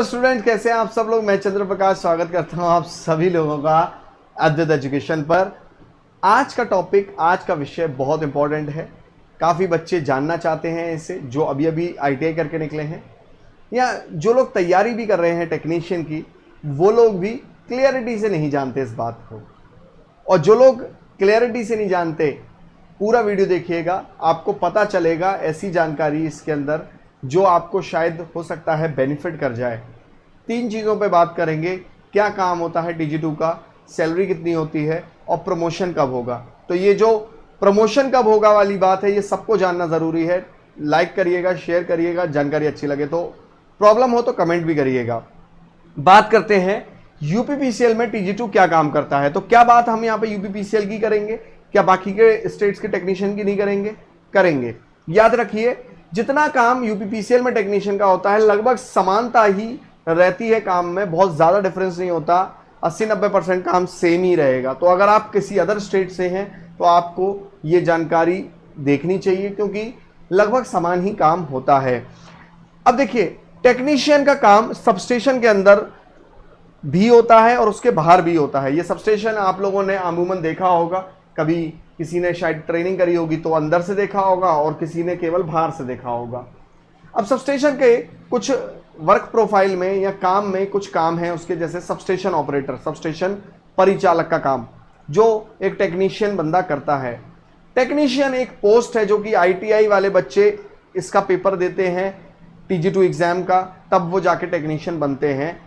Student कैसे हैं आप सब लोग। मैं चंद्र प्रकाश स्वागत करता हूं आप सभी लोगों का अद्वैत एजुकेशन पर। आज का टॉपिक, आज का विषय बहुत इंपॉर्टेंट है। काफ़ी बच्चे जानना चाहते हैं इसे, जो अभी अभी आईटीआई करके निकले हैं या जो लोग तैयारी भी कर रहे हैं टेक्नीशियन की, वो लोग भी क्लियरिटी से नहीं जानते इस बात को। और जो लोग क्लियरिटी से नहीं जानते, पूरा वीडियो देखिएगा, आपको पता चलेगा ऐसी जानकारी इसके अंदर जो आपको शायद हो सकता है बेनिफिट कर जाए। 3 चीज़ों पे बात करेंगे। क्या काम होता है TG2 का, सैलरी कितनी होती है और प्रमोशन कब होगा। तो ये जो प्रमोशन कब होगा वाली बात है, ये सबको जानना ज़रूरी है। लाइक करिएगा, शेयर करिएगा, जानकारी अच्छी लगे तो, प्रॉब्लम हो तो कमेंट भी करिएगा। बात करते हैं यूपीपीसीएल में TG2 क्या काम करता है। तो क्या बात हम यहाँ पे यूपीपीसीएल की करेंगे, क्या बाकी के स्टेट्स के टेक्नीशियन की नहीं करेंगे? करेंगे। याद रखिए, जितना काम यूपीपीसीएल में टेक्नीशियन का होता है, लगभग समानता ही रहती है काम में, बहुत ज़्यादा डिफरेंस नहीं होता। 80-90% काम सेम ही रहेगा। तो अगर आप किसी अदर स्टेट से हैं तो आपको ये जानकारी देखनी चाहिए, क्योंकि लगभग समान ही काम होता है। अब देखिए, टेक्नीशियन का काम सबस्टेशन के अंदर भी होता है और उसके बाहर भी होता है। ये सबस्टेशन आप लोगों ने अमूमन देखा होगा, कभी किसी ने शायद ट्रेनिंग करी होगी तो अंदर से देखा होगा और किसी ने केवल बाहर से देखा होगा। अब सबस्टेशन के कुछ वर्क प्रोफाइल में या काम में कुछ काम है उसके, जैसे सबस्टेशन ऑपरेटर, सबस्टेशन परिचालक का काम जो एक टेक्नीशियन बंदा करता है। टेक्नीशियन एक पोस्ट है जो कि आईटीआई वाले बच्चे इसका पेपर देते हैं TG2 एग्जाम का, तब वो जाके टेक्नीशियन बनते हैं।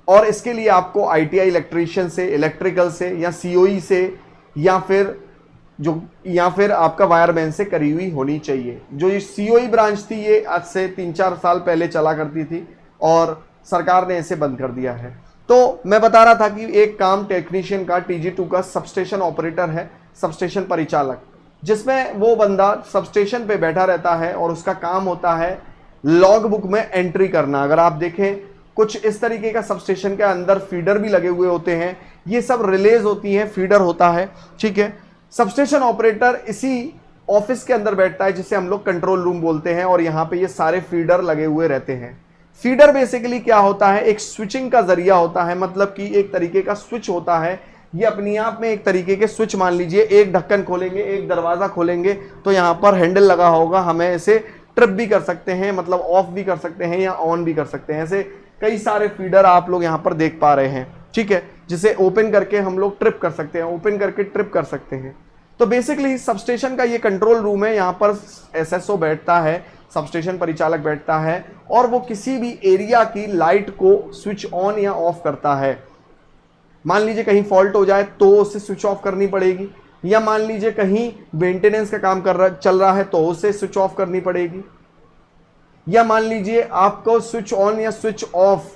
और इसके लिए आपको आईटीआई इलेक्ट्रीशियन से, इलेक्ट्रिकल से या सीओई से या फिर आपका वायरमैन से करी हुई होनी चाहिए। जो ये सीओई ब्रांच थी, ये आज से 3-4 साल पहले चला करती थी और सरकार ने इसे बंद कर दिया है। तो मैं बता रहा था कि एक काम टेक्नीशियन का TG2 का सबस्टेशन ऑपरेटर है, सबस्टेशन परिचालक, जिसमें वो बंदा सबस्टेशन पे बैठा रहता है और उसका काम होता है लॉग बुक में एंट्री करना। अगर आप देखें, कुछ इस तरीके का सबस्टेशन के अंदर फीडर भी लगे हुए होते हैं, ये सब रिलेज होती हैं, फीडर होता है, ठीक है। सबस्टेशन ऑपरेटर इसी ऑफिस के अंदर बैठता है जिसे हम लोग कंट्रोल रूम बोलते हैं, और यहाँ पे ये सारे फीडर लगे हुए रहते हैं। फीडर बेसिकली क्या होता है, एक स्विचिंग का जरिया होता है, मतलब कि एक तरीके का स्विच होता है। ये अपने आप में एक तरीके के स्विच, मान लीजिए एक ढक्कन खोलेंगे, एक दरवाजा खोलेंगे तो यहाँ पर हैंडल लगा होगा, हमें इसे ट्रिप भी कर सकते हैं, मतलब ऑफ भी कर सकते हैं या ऑन भी कर सकते हैं। ऐसे कई सारे फीडर आप लोग यहाँ पर देख पा रहे हैं, ठीक है, जिसे ओपन करके हम लोग ट्रिप कर सकते हैं, ओपन करके ट्रिप कर सकते हैं। तो बेसिकली सबस्टेशन का ये कंट्रोल रूम है, यहाँ पर SSO बैठता है, सबस्टेशन परिचालक बैठता है, और वो किसी भी एरिया की लाइट को स्विच ऑन या ऑफ करता है। मान लीजिए कहीं फॉल्ट हो जाए तो उसे स्विच ऑफ करनी पड़ेगी, या मान लीजिए कहीं मेंटेनेंस का काम चल रहा है तो उसे स्विच ऑफ करनी पड़ेगी, या मान लीजिए आपको स्विच ऑन या स्विच ऑफ,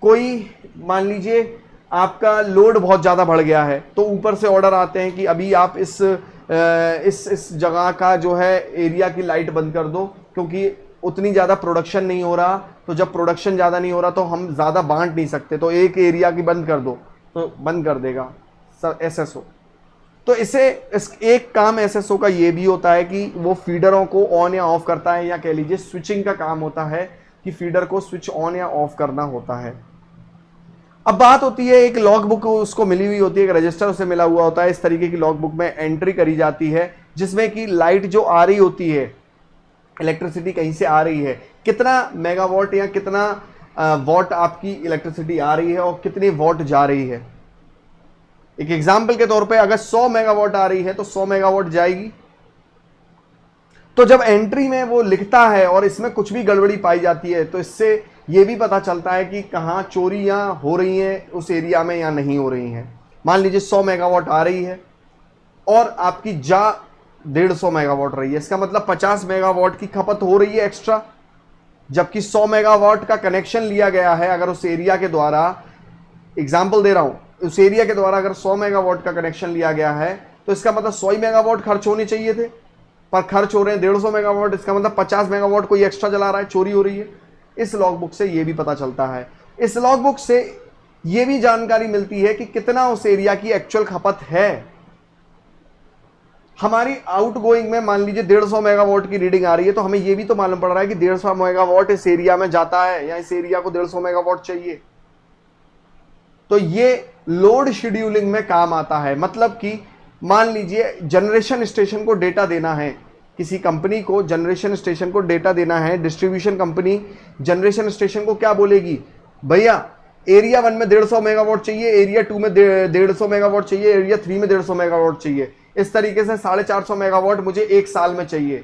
कोई मान लीजिए आपका लोड बहुत ज़्यादा बढ़ गया है तो ऊपर से ऑर्डर आते हैं कि अभी आप इस जगह का जो है एरिया की लाइट बंद कर दो, क्योंकि उतनी ज़्यादा प्रोडक्शन नहीं हो रहा। तो जब प्रोडक्शन ज़्यादा नहीं हो रहा तो हम ज़्यादा बांट नहीं सकते, तो एक एरिया की बंद कर दो, तो बंद कर देगा SSO। तो इस एक काम SSO का ये भी होता है कि वो फीडरों को ऑन या ऑफ करता है, या कह लीजिए स्विचिंग का काम होता है कि फीडर को स्विच ऑन या ऑफ करना होता है। अब बात होती है, एक लॉग बुक उसको मिली हुई होती है, एक रजिस्टर उसे मिला हुआ होता है, इस तरीके की लॉग बुक में एंट्री करी जाती है, जिसमें कि लाइट जो आ रही होती है, इलेक्ट्रिसिटी कहीं से आ रही है, कितना मेगावाट या कितना वॉट आपकी इलेक्ट्रिसिटी आ रही है और कितनी वॉट जा रही है। एक एग्जाम्पल के तौर पे, अगर 100 मेगावाट आ रही है तो 100 मेगावाट जाएगी। तो जब एंट्री में वो लिखता है और इसमें कुछ भी गड़बड़ी पाई जाती है, तो इससे ये भी पता चलता है कि कहाँ चोरियां हो रही हैं उस एरिया में या नहीं हो रही हैं। मान लीजिए 100 मेगावाट आ रही है और आपकी 150 मेगावाट रही है, इसका मतलब 50 मेगावाट की खपत हो रही है एक्स्ट्रा, जबकि 100 मेगावाट का कनेक्शन लिया गया है। अगर उस एरिया के द्वारा, एग्जाम्पल दे रहा हूं, उस एरिया के द्वारा अगर 100 मेगावाट का कनेक्शन लिया गया है तो इसका मतलब 100 मेगावाट खर्च होने चाहिए थे, पर खर्च हो रहे हैं 150 मेगावाट। इसका मतलब 50 मेगावाट कोई एक्स्ट्रा जला रहा है, चोरी हो रही है। इस लॉग बुक से ये भी पता चलता है। इस लॉग बुक से ये भी जानकारी मिलती है कि कितना उस एरिया की एक्चुअल खपत है। हमारी आउटगोइंग में मान लीजिए 150 मेगावाट की रीडिंग आ रही है, तो हमें ये भी तो मालूम पड़ रहा है कि 150 मेगावाट इस एरिया में जाता है या इस एरिया को 150 मेगावाट चाहिए। तो ये लोड शेड्यूलिंग में काम आता है। मतलब कि मान लीजिए जनरेशन स्टेशन को डेटा देना है, किसी कंपनी को जनरेशन स्टेशन को डेटा देना है, डिस्ट्रीब्यूशन कंपनी जनरेशन स्टेशन को क्या बोलेगी, भैया एरिया 1 में 150 मेगावाट चाहिए, एरिया 2 में 150 मेगावाट चाहिए, एरिया 3 में 150 मेगावाट चाहिए, इस तरीके से 450 मेगावाट मुझे एक साल में चाहिए।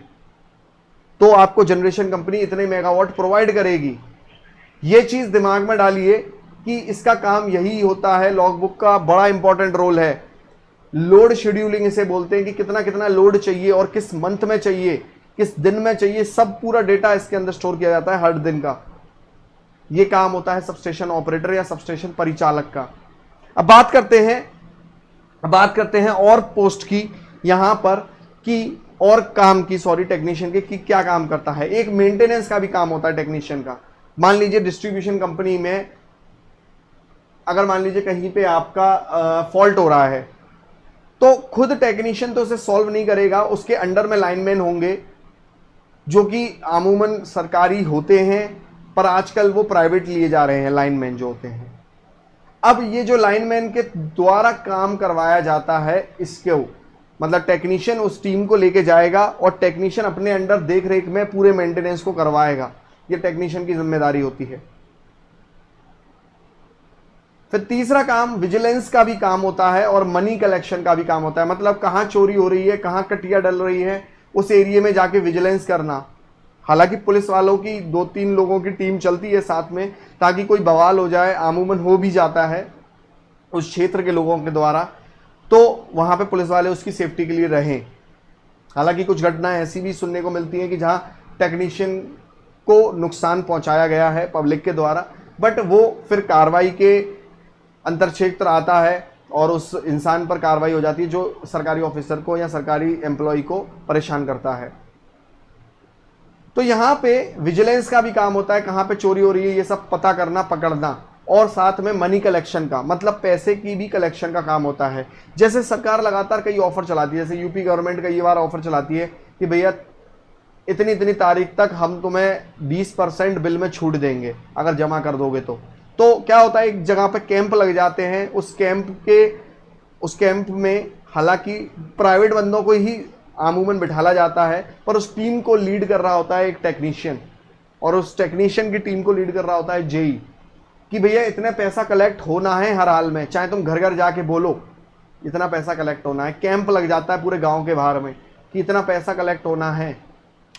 तो आपको जनरेशन कंपनी इतने मेगावाट प्रोवाइड करेगी। ये चीज दिमाग में डालिए कि इसका काम यही होता है। लॉगबुक का बड़ा इंपॉर्टेंट रोल है। लोड शेड्यूलिंग इसे बोलते हैं कि कितना कितना लोड चाहिए और किस मंथ में चाहिए, किस दिन में चाहिए, सब पूरा डेटा इसके अंदर स्टोर किया जाता है हर दिन का। यह काम होता है सबस्टेशन ऑपरेटर या सबस्टेशन परिचालक का। अब बात करते हैं और पोस्ट की यहां पर कि और काम की, टेक्नीशियन के कि क्या काम करता है। एक मेंटेनेंस का भी काम होता है टेक्नीशियन का। मान लीजिए डिस्ट्रीब्यूशन कंपनी में अगर मान लीजिए कहीं पे आपका फॉल्ट हो रहा है, तो खुद टेक्नीशियन तो उसे सॉल्व नहीं करेगा, उसके अंडर में लाइनमैन होंगे जो कि अमूमन सरकारी होते हैं, पर आजकल वो प्राइवेट लिए जा रहे हैं लाइनमैन जो होते हैं। अब ये जो लाइनमैन के द्वारा काम करवाया जाता है, इसको मतलब टेक्नीशियन उस टीम को लेके जाएगा और टेक्नीशियन अपने अंडर देख रेख में पूरे मेंटेनेंस को करवाएगा। ये टेक्नीशियन की जिम्मेदारी होती है। फिर तीसरा काम विजिलेंस का भी काम होता है और मनी कलेक्शन का भी काम होता है। मतलब कहां चोरी हो रही है, कहां कटिया डल रही है, उस एरिया में जाके विजिलेंस करना। हालांकि पुलिस वालों की 2-3 लोगों की टीम चलती है साथ में, ताकि कोई बवाल हो जाए, आमूमन हो भी जाता है उस क्षेत्र के लोगों के द्वारा, तो वहां पे पुलिस वाले उसकी सेफ्टी के लिए रहें। हालांकि कुछ घटनाएं ऐसी भी सुनने को मिलती हैं कि जहां टेक्नीशियन को नुकसान पहुंचाया गया है पब्लिक के द्वारा, बट वो फिर कार्रवाई के अंतर क्षेत्र आता है और उस इंसान पर कार्रवाई हो जाती है जो सरकारी ऑफिसर को या सरकारी एम्प्लॉय को परेशान करता है। तो यहां पे विजिलेंस का भी काम होता है, कहां पे चोरी हो रही है ये सब पता करना, पकड़ना, और साथ में मनी कलेक्शन का, मतलब पैसे की भी कलेक्शन का काम होता है। जैसे सरकार लगातार कई ऑफर चलाती है, जैसे यूपी गवर्नमेंट कई बार ऑफर चलाती है कि भैया इतनी इतनी तारीख तक हम तुम्हें 20% बिल में छूट देंगे अगर जमा कर दोगे तो क्या होता है, एक जगह पे कैंप लग जाते हैं। उस कैंप में हालांकि प्राइवेट बंदों को ही आमूमन बिठाला जाता है, पर उस टीम को लीड कर रहा होता है एक टेक्नीशियन, और उस टेक्नीशियन की टीम को लीड कर रहा होता है जेई, कि भैया इतना पैसा कलेक्ट होना है हर हाल में, चाहे तुम घर घर जाके बोलो इतना पैसा कलेक्ट होना है। कैंप लग जाता है पूरे गांव के बाहर में कि इतना पैसा कलेक्ट होना है,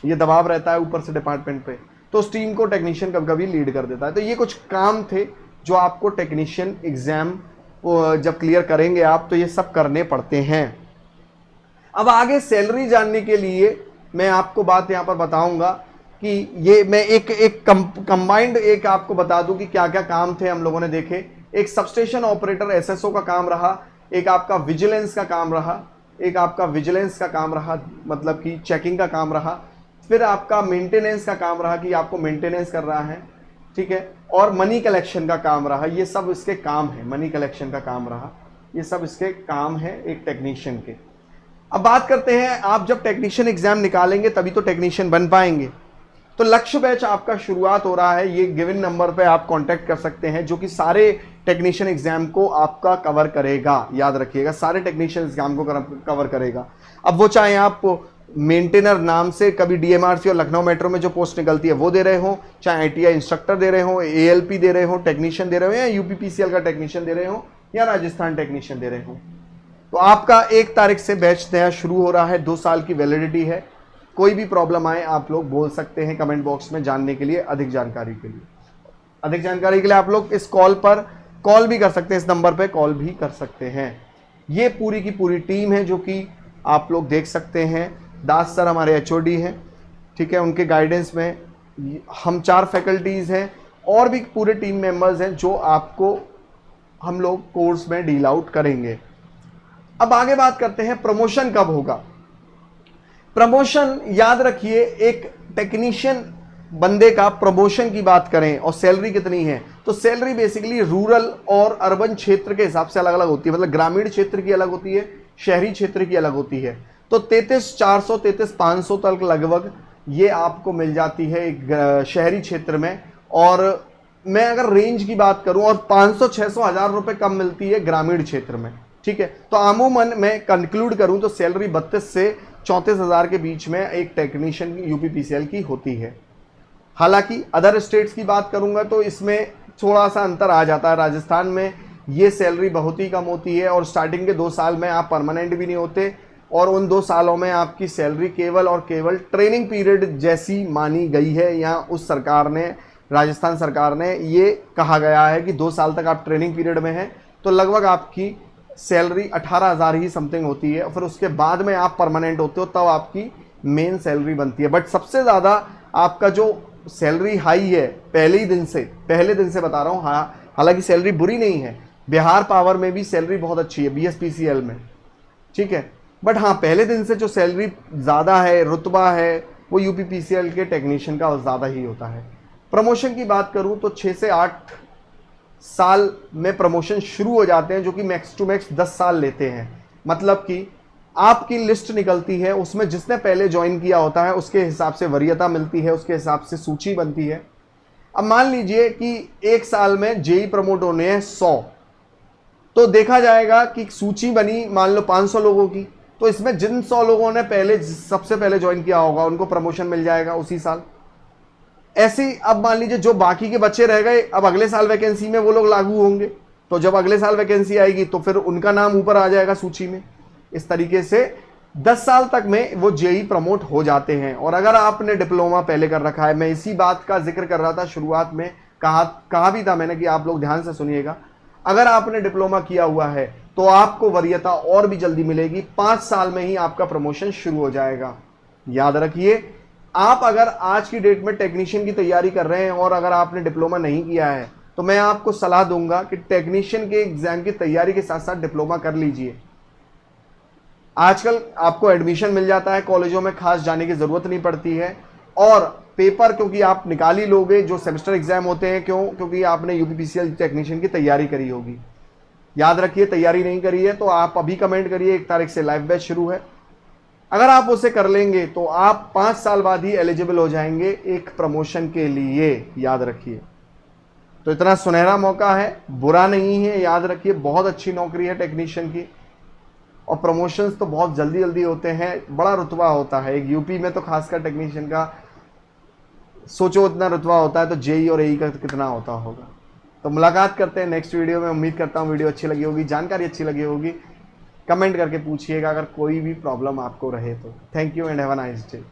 ये दबाव रहता है ऊपर से डिपार्टमेंट पे, तो उस टीम को टेक्नीशियन कभी कभी लीड कर देता है। तो ये कुछ काम थे जो आपको टेक्नीशियन एग्जाम जब क्लियर करेंगे आप, तो ये सब करने पड़ते हैं। अब आगे सैलरी जानने के लिए मैं आपको बात यहां पर बताऊंगा कि ये मैं एक कंबाइंड एक आपको बता दूं कि क्या क्या काम थे हम लोगों ने देखे। एक सबस्टेशन ऑपरेटर एसएसओ का काम रहा, एक आपका विजिलेंस का काम रहा, मतलब कि चेकिंग का काम रहा, फिर आपका मेंटेनेंस का काम रहा कि आपको मेंटेनेंस कर रहा है, ठीक है, और मनी कलेक्शन का काम रहा। ये सब इसके काम है, मनी कलेक्शन का काम रहा, ये सब इसके काम है एक टेक्नीशियन के। अब बात करते हैं, आप जब टेक्नीशियन एग्जाम निकालेंगे तभी तो टेक्नीशियन बन पाएंगे। तो लक्ष्य बैच आपका शुरुआत हो रहा है, ये गिवन नंबर पे आप कांटेक्ट कर सकते हैं, जो कि सारे टेक्नीशियन एग्जाम को आपका कवर करेगा। याद रखिएगा, सारे टेक्नीशियन एग्जाम को कवर करेगा। अब वो चाहे आप मेंटेनर नाम से कभी डीएमआरसी और लखनऊ मेट्रो में जो पोस्ट निकलती है वो दे रहे हो, चाहे आईटीआई इंस्ट्रक्टर दे रहे हो, एएलपी दे रहे हो, टेक्नीशियन दे रहे हो, या यूपीपीसीएल का टेक्नीशियन दे रहे हो, या राजस्थान टेक्नीशियन दे रहे हो, तो आपका 1 तारीख से बैच नया शुरू हो रहा है। 2 साल की वैलिडिटी है। कोई भी प्रॉब्लम आए आप लोग बोल सकते हैं कमेंट बॉक्स में। जानने के लिए अधिक जानकारी के लिए आप लोग इस कॉल पर कॉल भी कर सकते हैं, इस नंबर पे कॉल भी कर सकते हैं। ये पूरी की पूरी टीम है जो कि आप लोग देख सकते हैं। दास सर हमारे एचओडी हैं, ठीक है, उनके गाइडेंस में हम 4 फैकल्टीज़ हैं और भी पूरे टीम मेंबर्स हैं जो आपको हम लोग कोर्स में डील आउट करेंगे। अब आगे बात करते हैं प्रमोशन कब होगा। प्रमोशन याद रखिए, एक टेक्नीशियन बंदे का प्रमोशन की बात करें और सैलरी कितनी है, तो सैलरी बेसिकली रूरल और अर्बन क्षेत्र के हिसाब से अलग अलग होती है। मतलब ग्रामीण क्षेत्र की अलग होती है, शहरी क्षेत्र की अलग होती है। तो 33,400 33,500 तक लगभग ये आपको मिल जाती है एक शहरी क्षेत्र में। और मैं अगर रेंज की बात करूं, और 500-600 हज़ार रुपए कम मिलती है ग्रामीण क्षेत्र में। ठीक है, तो अमूमन मैं कंक्लूड करूं तो सैलरी 32 से 34 हज़ार के बीच में एक टेक्नीशियन की यूपीपीसीएल की होती है। हालांकि अदर स्टेट्स की बात करूंगा तो इसमें थोड़ा सा अंतर आ जाता है। राजस्थान में ये सैलरी बहुत ही कम होती है और स्टार्टिंग के 2 साल में आप परमानेंट भी नहीं होते, और उन 2 सालों में आपकी सैलरी केवल और केवल ट्रेनिंग पीरियड जैसी मानी गई है। या उस सरकार ने, राजस्थान सरकार ने ये कहा गया है कि 2 साल तक आप ट्रेनिंग पीरियड में हैं तो लगभग आपकी सैलरी 18,000 ही समथिंग होती है। फिर उसके बाद में आप परमानेंट होते हो तब आपकी मेन सैलरी बनती है। बट सबसे ज़्यादा आपका जो सैलरी हाई है पहले दिन से बता रहा हूँ, हाँ, हालांकि सैलरी बुरी नहीं है, बिहार पावर में भी सैलरी बहुत अच्छी है, बीएसपीसीएल में। ठीक है, बट हाँ, पहले दिन से जो सैलरी ज़्यादा है, रुतबा है, वो यूपीपीसीएल के टेक्नीशियन का ज़्यादा ही होता है। प्रमोशन की बात करूँ तो 6 से 8 साल में प्रमोशन शुरू हो जाते हैं, जो कि मैक्स टू मैक्स 10 साल लेते हैं। मतलब कि आपकी लिस्ट निकलती है, उसमें जिसने पहले ज्वाइन किया होता है उसके हिसाब से वरीयता मिलती है, उसके हिसाब से सूची बनती है। अब मान लीजिए कि 1 साल में जेई प्रमोट होने हैं 100, तो देखा जाएगा कि सूची बनी मान लो 500 लोगों की, तो इसमें जिन 100 लोगों ने सबसे पहले ज्वाइन किया होगा उनको प्रमोशन मिल जाएगा उसी साल। ऐसे ही अब मान लीजिए जो बाकी के बच्चे रह गए, अब अगले साल वैकेंसी में वो लोग लागू होंगे, तो जब अगले साल वैकेंसी आएगी तो फिर उनका नाम ऊपर आ जाएगा सूची में। इस तरीके से 10 साल तक में वो जेई प्रमोट हो जाते हैं। और अगर आपने डिप्लोमा पहले कर रखा है, मैं इसी बात का जिक्र कर रहा था शुरुआत में, कहा भी था मैंने कि आप लोग ध्यान से सुनिएगा, अगर आपने डिप्लोमा किया हुआ है तो आपको वरीयता और भी जल्दी मिलेगी, 5 साल में ही आपका प्रमोशन शुरू हो जाएगा। याद रखिए, आप अगर आज की डेट में टेक्नीशियन की तैयारी कर रहे हैं और अगर आपने डिप्लोमा नहीं किया है तो मैं आपको सलाह दूंगा कि टेक्नीशियन के एग्जाम की तैयारी के साथ साथ डिप्लोमा कर लीजिए। आजकल आपको एडमिशन मिल जाता है कॉलेजों में, खास जाने की जरूरत नहीं पड़ती है। और पेपर क्योंकि आप निकाल ही लोगे, जो सेमेस्टर एग्जाम होते हैं, क्योंकि आपने यूपीपीसीएल टेक्नीशियन की तैयारी करी होगी। याद रखिए, तैयारी नहीं करी है तो आप अभी कमेंट करिए, 1 तारीख से लाइव बैच शुरू है। अगर आप उसे कर लेंगे तो आप 5 साल बाद ही एलिजिबल हो जाएंगे एक प्रमोशन के लिए, याद रखिए। तो इतना सुनहरा मौका है, बुरा नहीं है, याद रखिए, बहुत अच्छी नौकरी है टेक्नीशियन की। और प्रमोशंस तो बहुत जल्दी जल्दी होते हैं, बड़ा रुतबा होता है। एक यूपी में तो खासकर टेक्नीशियन का सोचो इतना रुतबा होता है, तो जेई और एई का कितना होता होगा। तो मुलाकात करते हैं नेक्स्ट वीडियो में। उम्मीद करता हूँ वीडियो अच्छी लगी होगी, जानकारी अच्छी लगी होगी। कमेंट करके पूछिएगा अगर कोई भी प्रॉब्लम आपको रहे तो। Thank you and have a nice day.